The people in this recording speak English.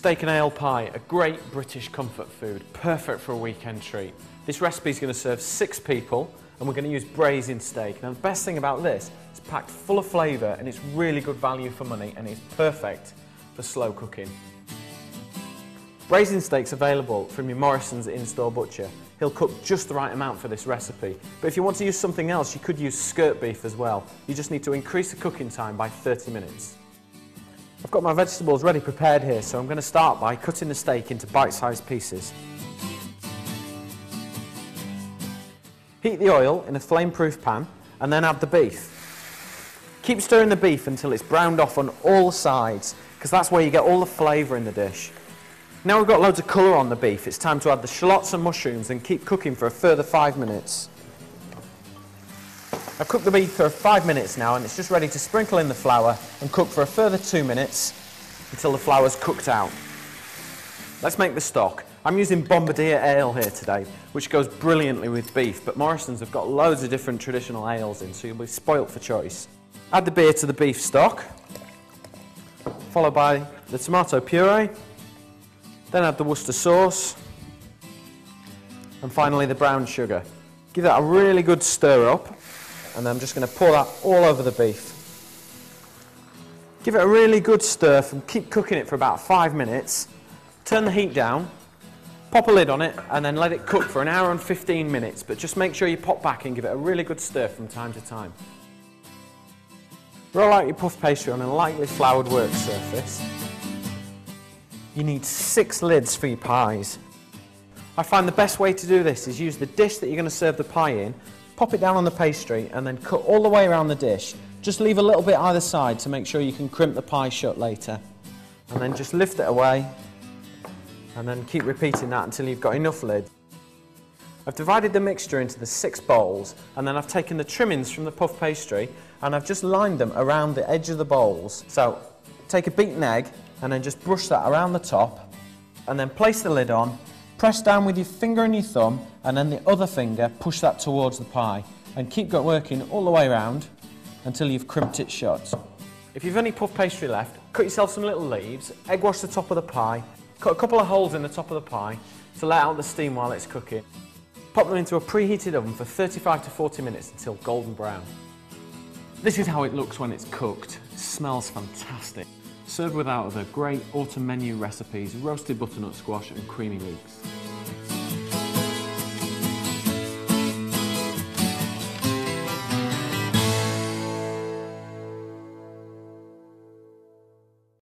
Steak and ale pie, a great British comfort food, perfect for a weekend treat. This recipe is going to serve 6 people and we're going to use braising steak. Now the best thing about this, it's packed full of flavour and it's really good value for money and it's perfect for slow cooking. Braising steak's available from your Morrisons in-store butcher. He'll cook just the right amount for this recipe. But if you want to use something else, you could use skirt beef as well. You just need to increase the cooking time by 30 minutes. I've got my vegetables ready prepared here, so I'm going to start by cutting the steak into bite-sized pieces. Heat the oil in a flame-proof pan and then add the beef. Keep stirring the beef until it's browned off on all sides, because that's where you get all the flavour in the dish. Now we've got loads of colour on the beef, it's time to add the shallots and mushrooms and keep cooking for a further 5 minutes. I've cooked the beef for 5 minutes now and it's just ready to sprinkle in the flour and cook for a further 2 minutes until the flour's cooked out. Let's make the stock. I'm using Bombardier ale here today, which goes brilliantly with beef, but Morrisons have got loads of different traditional ales in, so you'll be spoilt for choice. Add the beer to the beef stock, followed by the tomato puree, then add the Worcestershire sauce, and finally the brown sugar. Give that a really good stir up. And then I'm just going to pour that all over the beef. Give it a really good stir and keep cooking it for about 5 minutes. Turn the heat down, pop a lid on it and then let it cook for 1 hour and 15 minutes, but just make sure you pop back and give it a really good stir from time to time. Roll out your puff pastry on a lightly floured work surface. You need 6 lids for your pies. I find the best way to do this is use the dish that you're going to serve the pie in, pop it down on the pastry and then cut all the way around the dish. Just leave a little bit either side to make sure you can crimp the pie shut later. And then just lift it away and then keep repeating that until you've got enough lid. I've divided the mixture into the 6 bowls and then I've taken the trimmings from the puff pastry and I've just lined them around the edge of the bowls. So take a beaten egg and then just brush that around the top and then place the lid on. Press down with your finger and your thumb and then the other finger push that towards the pie and keep working all the way around until you've crimped it shut. If you've any puff pastry left, cut yourself some little leaves, egg wash the top of the pie, cut a couple of holes in the top of the pie to let out the steam while it's cooking. Pop them into a preheated oven for 35 to 40 minutes until golden brown. This is how it looks when it's cooked. It smells fantastic. Served with out of the great autumn menu recipes, roasted butternut squash and creamy leeks.